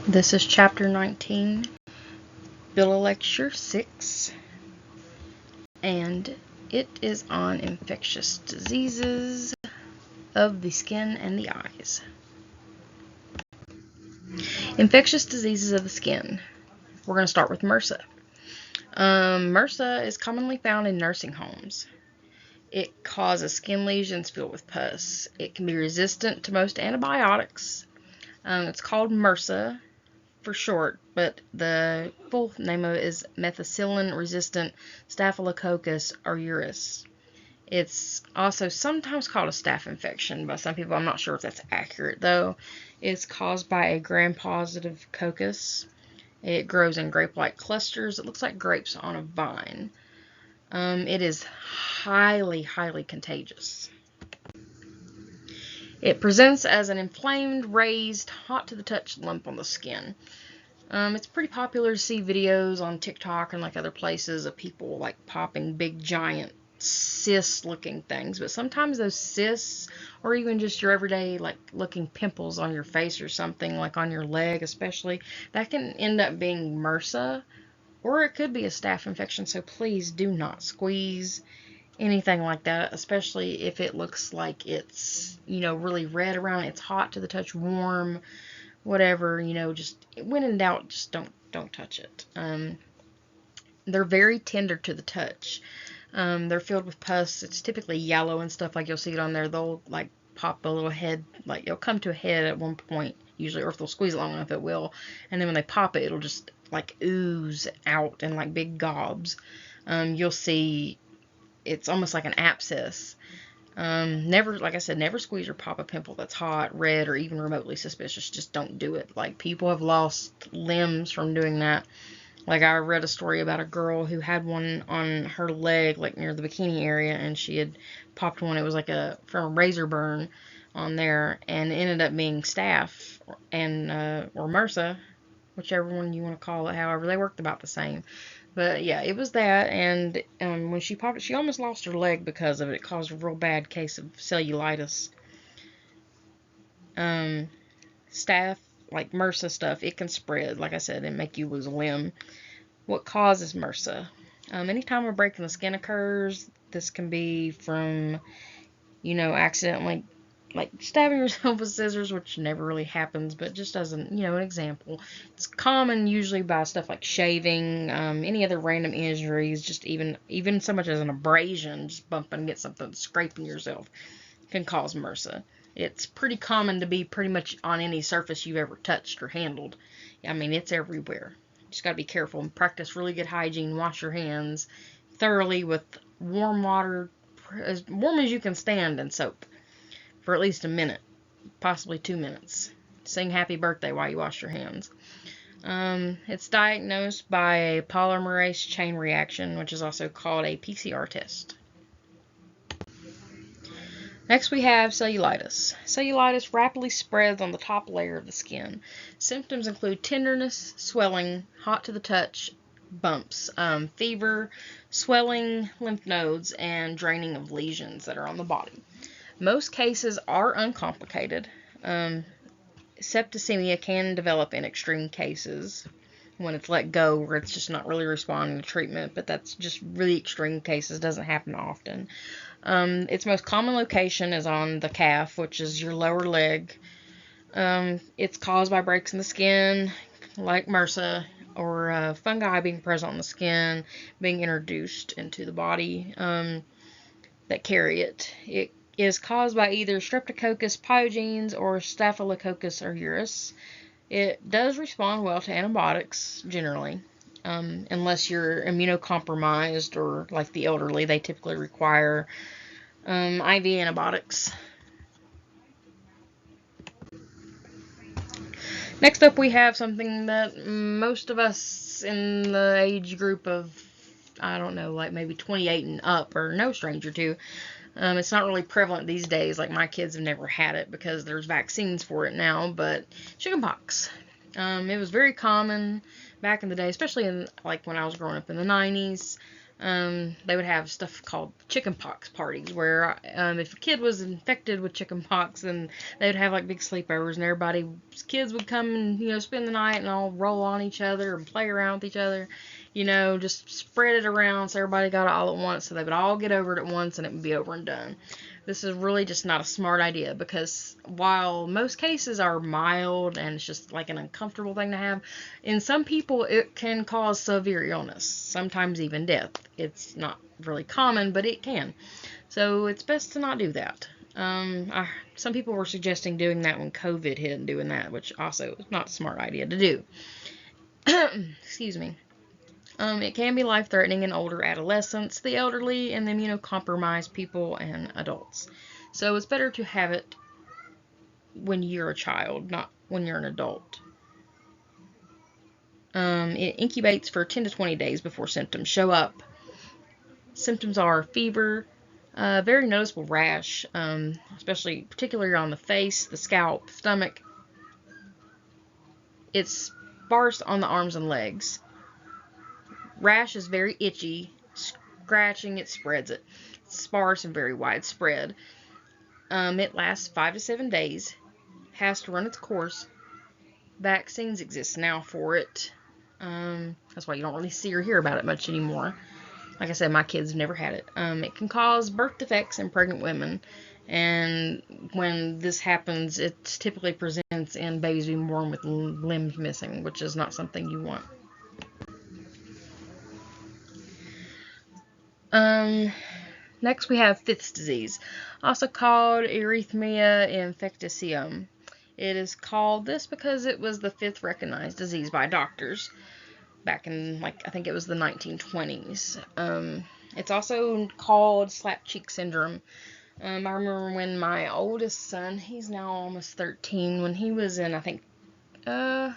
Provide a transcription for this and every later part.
This is Chapter 19, Bill Lecture 6, and it is on infectious diseases of the skin and the eyes. Infectious diseases of the skin. We're going to start with MRSA. MRSA is commonly found in nursing homes. It causes skin lesions filled with pus. It can be resistant to most antibiotics. It's called MRSA for short, but the full name of it is methicillin-resistant Staphylococcus aureus. It's also sometimes called a staph infection by some people. I'm not sure if that's accurate, though. It's caused by a gram-positive coccus. It grows in grape-like clusters. It looks like grapes on a vine. It is highly, highly contagious. It presents as an inflamed, raised, hot-to-the-touch lump on the skin. It's pretty popular to see videos on TikTok and like other places of people like popping big, giant, cyst-looking things. But sometimes those cysts, or even just your everyday like looking pimples on your face or something, like on your leg especially, that can end up being MRSA, or it could be a staph infection. So please do not squeeze anything like that, especially if it looks like it's, really red around it. It's hot to the touch, warm, whatever, just when in doubt, just don't touch it. They're very tender to the touch. They're filled with pus. It's typically yellow and stuff, like you'll see it on there. They'll like pop a little head, like it'll come to a head at one point usually, or if they'll squeeze it long enough it will, and then when they pop it, it'll just like ooze out in like big gobs. You'll see it's almost like an abscess. Never, like I said, never squeeze or pop a pimple that's hot, red, or even remotely suspicious. Just don't do it. Like, people have lost limbs from doing that. Like, I read a story about a girl who had one on her leg, like near the bikini area, and she had popped one. It was like from a razor burn on there, and it ended up being staph and or MRSA, whichever one you want to call it. However, they worked about the same. But yeah, it was that, and when she popped it, she almost lost her leg because of it. It caused a real bad case of cellulitis. Staph, like MRSA stuff, it can spread, like I said, and make you lose a limb. What causes MRSA? Anytime a break in the skin occurs, this can be from, accidentally like stabbing yourself with scissors, which never really happens, but just as an example. It's common usually by stuff like shaving, any other random injuries, just even so much as an abrasion, just bumping against something, scraping yourself can cause MRSA. It's pretty common to be pretty much on any surface you've ever touched or handled. I mean, it's everywhere. Just got to be careful and practice really good hygiene. Wash your hands thoroughly with warm water, as warm as you can stand, and soap for at least a minute, possibly 2 minutes. Sing happy birthday while you wash your hands. It's diagnosed by a polymerase chain reaction, which is also called a PCR test. Next we have cellulitis. Cellulitis rapidly spreads on the top layer of the skin. Symptoms include tenderness, swelling, hot to the touch, bumps, fever, swelling, lymph nodes, and draining of lesions that are on the body. Most cases are uncomplicated. Septicemia can develop in extreme cases when it's let go, where it's just not really responding to treatment, but that's just really extreme cases. Doesn't happen often. Its most common location is on the calf, which is your lower leg. It's caused by breaks in the skin, like MRSA, or fungi being present on the skin, being introduced into the body that carry it. It is caused by either Streptococcus pyogenes or Staphylococcus aureus. It does respond well to antibiotics, generally, unless you're immunocompromised or like the elderly. They typically require IV antibiotics. Next up, we have something that most of us in the age group of, I don't know, like maybe 28 and up are no stranger to. It's not really prevalent these days. Like, my kids have never had it because there's vaccines for it now, but chickenpox. It was very common back in the day, especially in like when I was growing up in the 90s. They would have stuff called chickenpox parties, where if a kid was infected with chickenpox, then they would have like big sleepovers, and kids would come and spend the night and all roll on each other and play around with each other, just spread it around so everybody got it all at once, so they would all get over it at once and it would be over and done. This is really just not a smart idea, because while most cases are mild and it's just like an uncomfortable thing to have, in some people it can cause severe illness, sometimes even death. It's not really common, but it can. So it's best to not do that. Some people were suggesting doing that when COVID hit and doing that, which also is not a smart idea to do. Excuse me. It can be life-threatening in older adolescents, the elderly, and the immunocompromised people and adults. So it's better to have it when you're a child, not when you're an adult. It incubates for 10 to 20 days before symptoms show up. Symptoms are fever, very noticeable rash, particularly on the face, the scalp, stomach. It's sparse on the arms and legs. Rash is very itchy. Scratching, it spreads it. It's sparse and very widespread. It lasts 5 to 7 days. Has to run its course. Vaccines exist now for it. That's why you don't really see or hear about it much anymore. Like I said, my kids have never had it. It can cause birth defects in pregnant women. And when this happens, it typically presents in babies being born with limbs missing, which is not something you want. Next we have Fifth's disease, also called erythema infectiosum. It is called this because it was the 5th recognized disease by doctors back in, I think it was the 1920s. It's also called slap cheek syndrome. I remember when my oldest son, he's now almost 13, when he was in, I think it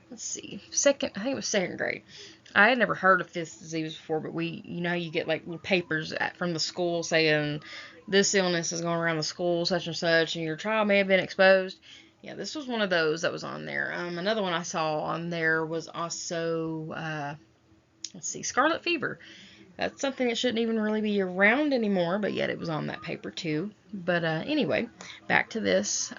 was second grade. I had never heard of Fifth's disease before, but you get like little papers from the school saying this illness is going around the school, such and such, and your child may have been exposed. Yeah, this was one of those that was on there. Another one I saw on there was also, scarlet fever. That's something that shouldn't even really be around anymore, but yet it was on that paper too. But anyway, back to this.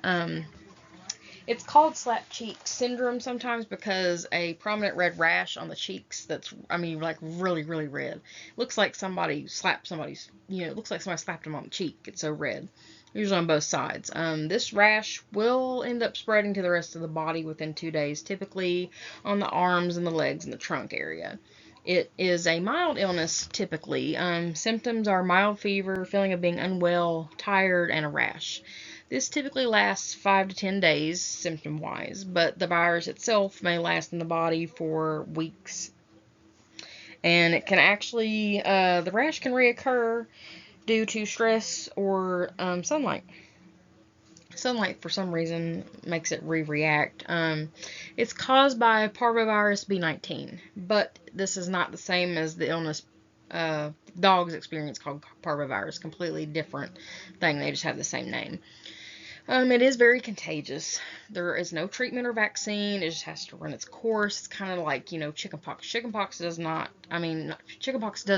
It's called slap cheek syndrome sometimes because a prominent red rash on the cheeks really, really red. Looks like somebody slapped somebody's, it looks like somebody slapped them on the cheek. It's so red. Usually on both sides. This rash will end up spreading to the rest of the body within 2 days, typically on the arms and the legs and the trunk area. It is a mild illness, typically. Symptoms are mild fever, feeling of being unwell, tired, and a rash. This typically lasts 5 to 10 days, symptom-wise, but the virus itself may last in the body for weeks. And it can actually, the rash can reoccur due to stress or sunlight. Sunlight, for some reason, makes it react. It's caused by parvovirus B19, but this is not the same as the illness dogs experience called parvovirus. Completely different thing. They just have the same name. It is very contagious. There is no treatment or vaccine. It just has to run its course. It's kind of like, chickenpox. Chickenpox does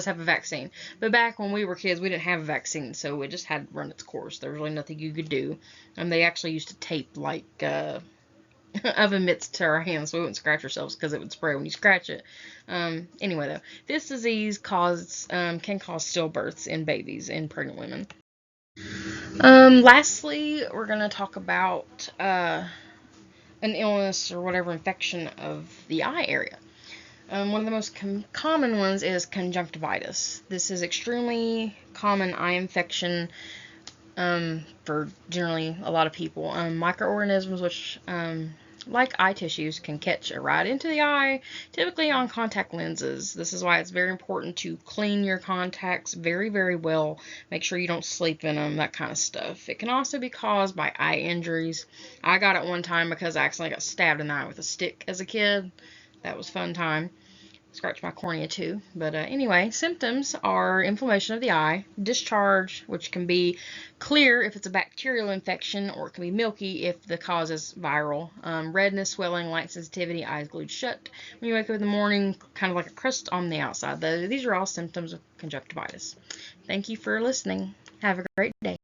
have a vaccine. But back when we were kids, we didn't have a vaccine, so it just had to run its course. There was really nothing you could do. They actually used to tape, oven mitts to our hands so we wouldn't scratch ourselves because it would spray when you scratch it. Anyway, though, this disease can cause stillbirths in babies, in pregnant women. Lastly, we're going to talk about an illness or whatever infection of the eye area. One of the most common ones is conjunctivitis. This is extremely common eye infection for generally a lot of people. Microorganisms which, like eye tissues, can catch right into the eye, typically on contact lenses. This is why it's very important to clean your contacts very, very well. Make sure you don't sleep in them, that kind of stuff. It can also be caused by eye injuries. I got it one time because I accidentally got stabbed in the eye with a stick as a kid. That was a fun time. scratch my cornea too. But anyway, symptoms are inflammation of the eye, discharge, which can be clear if it's a bacterial infection, or it can be milky if the cause is viral. Redness, swelling, light sensitivity, eyes glued shut when you wake up in the morning, kind of like a crust on the outside. These are all symptoms of conjunctivitis. Thank you for listening. Have a great day.